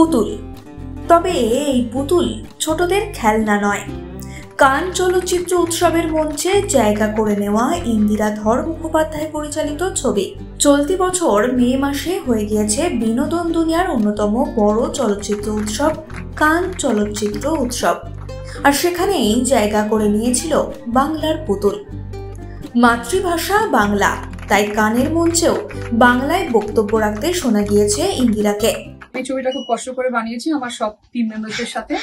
পুতুল। তবে এই পুতুল ছোটদের খেলনা নয়। কান চলচ্চিত্র উৎসবের মঞ্চে জায়গা করে নেওয়া ইন্দিরা ধর মুখোপাধ্যায় পরিচালিত ছবি। চলতি বছর মে মাসে হয়ে গিয়েছে বিনোদন দুনিয়ার অন্যতম বড় চলচ্চিত্র উৎসব কান চলচ্চিত্র উৎসব, আর সেখানেই জায়গা করে নিয়েছিল বাংলার পুতুল। মাতৃভাষা বাংলা, তাই কানের মঞ্চেও বাংলায় বক্তব্য রাখতে শোনা গিয়েছে ইন্দিরাকে। এই ছবিটা খুব কষ্ট করে বানিয়েছি আমার সব টিম মেম্বারদের সাথে,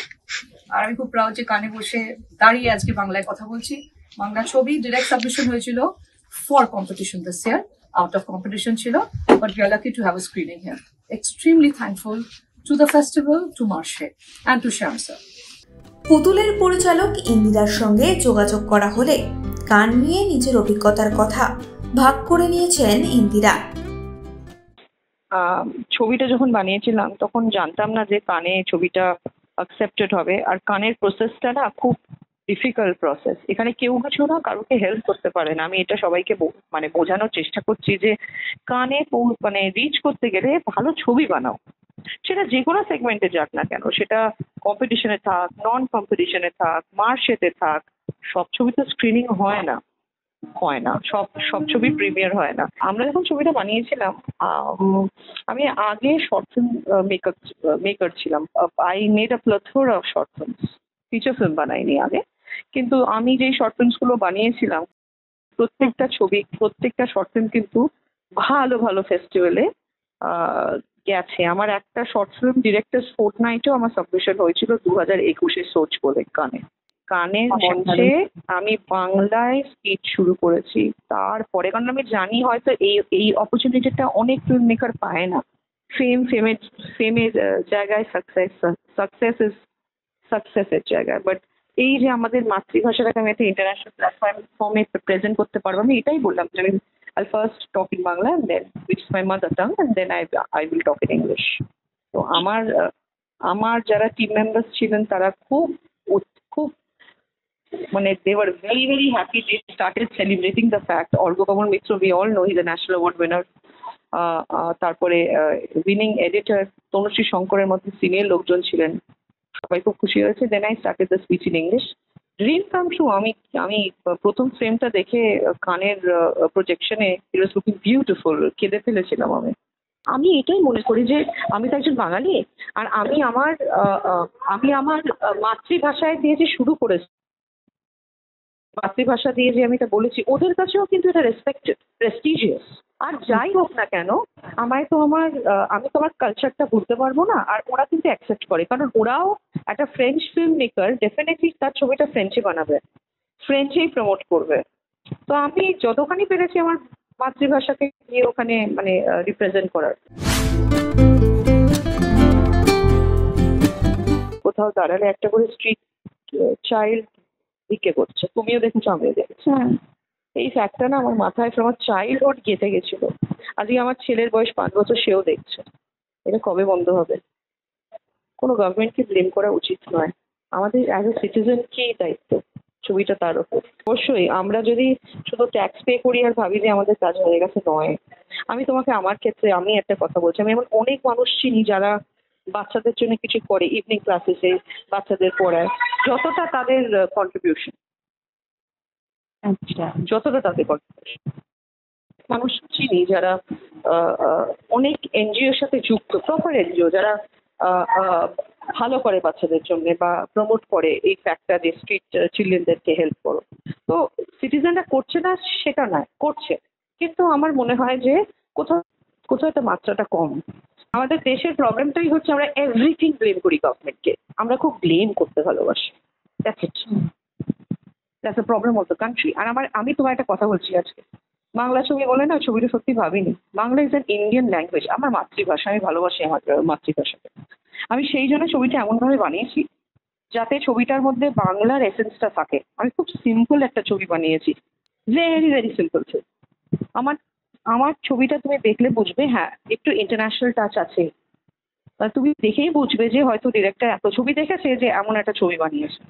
আর আমি খুব প্রাউড যে কানে বসে দাঁড়িয়ে আজকে বাংলায় কথা বলছি। বাংলা ছবি ডিরেক্ট সাবমিশন হয়েছিল for competition this year, out of competition ছিল, but we are lucky to have a screening here. Extremely thankful to the festival, to Marche and to Shyam sir. পুতুলের পরিচালক ইন্দিরার সঙ্গে যোগাযোগ করা হলে কান নিয়ে নিজের অভিজ্ঞতার কথা ভাগ করে নিয়েছেন ইন্দিরা। ছবিটা যখন বানিয়েছিলাম তখন জানতাম না যে কানে ছবিটা অ্যাকসেপ্টেড হবে, আর কানের প্রসেসটা না খুব ডিফিকাল্ট প্রসেস। এখানে কেউ কিছু না কারোকে হেল্প করতে পারে না। আমি এটা সবাইকে বোঝানোর চেষ্টা করছি যে কানে রিচ করতে গেলে ভালো ছবি বানাও, সেটা যে কোনো সেগমেন্টে যাক না কেন, সেটা কম্পিটিশনে থাক, নন কম্পিটিশনে থাক, মার্শেতে থাক, সব ছবি তো স্ক্রিনিং হয় না, সব ছবি প্রিমিয়ার হয় না। আমরা যখন ছবিটা বানিয়েছিলাম, আমি আগে শর্ট ফিল্ম মেকার ছিলাম। I made a plethora of short films, feature film বানাইনি আগে। কিন্তু আমি যেই শর্ট ফিল্মসগুলো বানিয়েছিলাম, প্রত্যেকটা শর্ট ফিল্ম কিন্তু ভালো ভালো ফেস্টিভ্যালে গেছে। আমার একটা শর্ট ফিল্ম ডিরেক্টরস ফোর্টনাইটেও আমার সাবমিশন হয়েছিল 2021-এ সোচ বলে কানের মঞ্চে আমি বাংলায় স্পিচ শুরু করেছি। তারপরে কারণ আমি জানি হয়তো এই অপরচুনিটিটা অনেক ফিল্ম মেকার পায় না। ফেমের জায়গায় সাকসেসের জায়গায়, বাট এই যে আমাদের মাতৃভাষাটাকে আমি একটা ইন্টারন্যাশনাল প্ল্যাটফর্মে প্রেজেন্ট করতে পারবো, আমি এটাই বললাম যে আমি I'll first talk in Bangla and then which is my mother tongue, and then I will talk in English. তো আমার যারা টিম মেম্বার্স ছিলেন তারা খুব they were very very happy. They started celebrating the fact Orgo Kamal Mitra, we all know he's a national award winner. তারপরে winning editor Tanushree শঙ্করের মধ্যে senior লোকজন ছিলেন, সবাই খুব খুশি হয়েছে। Then I started the speech in English. Dream come true. আমি প্রথম ফ্রেমটা দেখে কানের প্রজেকশনে ইট ওয়াজ লুকিং বিউটিফুল, কেঁদে ফেলেছিলাম। আমি এটাই মনে করি যে আমি তো একজন বাঙালি, আর আমি আমার মাতৃভাষায় দিয়ে যে শুরু করেছি, মাতৃভাষা দিয়ে যে আমি এটা বলেছি, ওদের কাছেও কিন্তু এটা রেসপেক্টেড, প্রেস্টিজিয়াস। আর যাই হোক না কেন, আমি তো আমার কালচারটা ভুলতে পারবো না, আর ওরা কিন্তু অ্যাকসেপ্ট করে, কারণ ওরাও একটা ফ্রেঞ্চ ফিল্ম মেকার, ডেফিনেটলি তার ছবিটা ফ্রেঞ্চে বানাবে, ফ্রেঞ্চেই প্রমোট করবে। তো আমি যতখানি পেরেছি আমার মাতৃভাষাকে গিয়ে ওখানে রিপ্রেজেন্ট করার। কোথাও দাঁড়ালে একটা করে স্ট্রিট চাইল্ড ভিক্ষে করছে, তুমিও দেখেছো, আমিও দেখেছি। এই ফ্যাক্টটা না আমার মাথায় আমার চাইল্ডহুড গেঁথে গেছিল। আজকে আমার ছেলের বয়স 5 বছর, সেও দেখছে। এটা কবে বন্ধ হবে? কোনো গভর্নমেন্টকে ব্লেম করা উচিত নয়, আমাদের অ্যাজ এ সিটিজেনকেই দায়িত্ব, ছবিটা তার ওপর। অবশ্যই আমরা যদি শুধু ট্যাক্স পে করি আর ভাবি যে আমাদের কাজ হয়ে গেছে, নয়। আমি তোমাকে আমার ক্ষেত্রে আমি একটা কথা বলছি, আমি এমন অনেক মানুষ চিনি যারা বাচ্চাদের জন্য কিছু করে, ইভিনিং ক্লাসেসে বাচ্চাদের পড়ায়, যতটা তাদের কন্ট্রিবিউশন, যতটা তাদের কন্ট্রিবিউশন। মানুষ চিনি যারা অনেক এনজিওর সাথে যুক্ত, প্রপার এনজিও, যারা ভালো করে বাচ্চাদের জন্য বা প্রমোট করে এই ফ্যাক্টটা যে স্ট্রিট চিলড্রেনদেরকে হেল্প করো। তো সিটিজেনরা করছে না সেটা নয়, করছে, কিন্তু আমার মনে হয় যে কোথাও একটা মাত্রাটা কম। আমাদের দেশের প্রবলেমটাই হচ্ছে আমরা এভরিথিং ব্লেম করি গভর্নমেন্টকে, আমরা খুব ব্লেম করতে ভালোবাসি। That's the problem of the country. আর আমি তোমার একটা কথা বলছি আজকে, বাংলা ছবি বলে না, ছবিটা সত্যি ভাবিনি। Bangla is an Indian language, আমার মাতৃভাষা, আমি ভালোবাসি আমার মাতৃভাষাকে। আমি সেই জন্য ছবিটা এমনভাবে বানিয়েছি যাতে ছবিটার মধ্যে বাংলার এসেন্সটা থাকে। আমি খুব সিম্পল একটা ছবি বানিয়েছি, ভেরি ভেরি সিম্পল ছবি। আমার ছবিটা তুমি দেখলে বুঝবে, হ্যাঁ একটু ইন্টারন্যাশনাল টাচ আছে। তুমি দেখেই বুঝবে যে হয়তো ডিরেক্টর এত ছবি দেখেছে যে এমন একটা ছবি বানিয়েছে,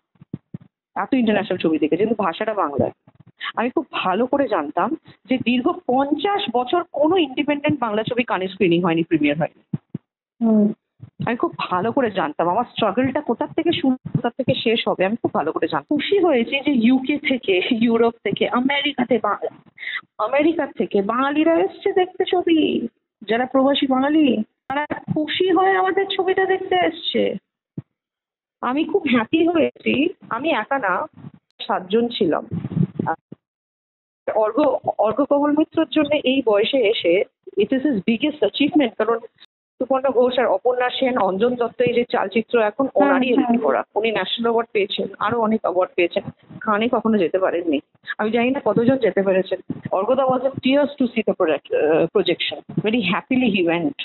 এত ইন্টারন্যাশনাল ছবি দেখেছে, কিন্তু ভাষাটা বাংলায়। আমি খুব ভালো করে জানতাম যে দীর্ঘ 50 বছর কোনো ইন্ডিপেন্ডেন্ট বাংলা ছবি কানে স্ক্রিনিং হয়নি, প্রিমিয়ার হয়নি। আমি খুব ভালো করে জানতাম আমার স্ট্রাগলটা কোথা থেকে শুরু কোথা থেকে শেষ হবে, আমি খুব ভালো করে জানতাম। খুশি হয়েছি যে ইউকে থেকে, ইউরোপ থেকে, আমেরিকা থেকে বাঙালিরা এসছে দেখতে ছবি, যারা প্রবাসী বাঙালি তারা খুশি হয়ে আমাদের ছবিটা দেখতে এসছে। আমি খুব হ্যাপি হয়েছি। আমি একা না, 7 জন ছিলাম। অর্ঘ্য কমল মিত্রর জন্য এই বয়সে এসে it is his biggest achievement. কারণ সুপর্ণা ঘোষ আর অপর্ণা সেন, অঞ্জন দত্ত, এই যে চালচিত্র এখন ওনারই এমনি করা। উনি ন্যাশনাল অ্যাওয়ার্ড পেয়েছেন, আরো অনেক অ্যাওয়ার্ড পেয়েছেন। কানে কখনো যেতে পারেননি। আমি জানি না কতজন যেতে পেরেছেন। অর্ঘ্যদা was in tears to see the projection. Very happily he went.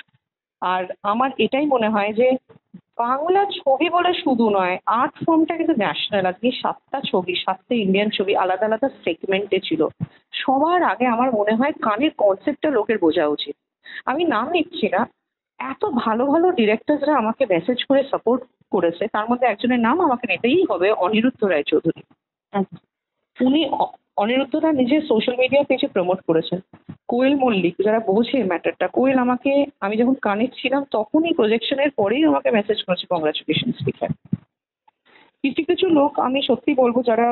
আর আমার এটাই মনে হয় যে বাংলা ছবি বলে শুধু নয়, আর্ট ফর্মটা কিন্তু ন্যাশনাল। আজকে 7টা ছবি, 7টে ইন্ডিয়ান ছবি আলাদা আলাদা সেগমেন্টে ছিল। সবার আগে আমার মনে হয় কানের কনসেপ্টটা লোকের বোঝা উচিত। আমি নাম নিচ্ছি না, এত ভালো ভালো ডিরেক্টরসরা আমাকে মেসেজ করে সাপোর্ট করেছে। তার মধ্যে একজনের নাম আমাকে নিতেই হবে, অনিরুদ্ধ রায়চৌধুরী। উনি অনিরুদ্ধরা নিজে সোশ্যাল মিডিয়া পেজে প্রমোট করেছেন। কোয়েল মল্লিক, যারা বোঝে ম্যাটারটা, কোয়েল আমাকে, আমি যখন কানে ছিলাম তখনই প্রজেকশনের পরেই আমাকে মেসেজ করেছে, কংগ্রাচুলেশন স্পিকার। কিছু কিছু লোক আমি সত্যি বলবো যারা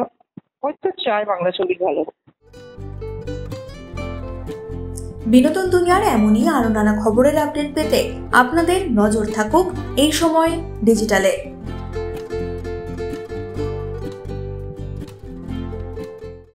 হয়তো চায় বাংলা ছবি ভালো। বিনোদন দুনিয়ার এমনই আরো নানা খবরের আপডেট পেতে আপনাদের নজর থাকুক এই সময় ডিজিটালে।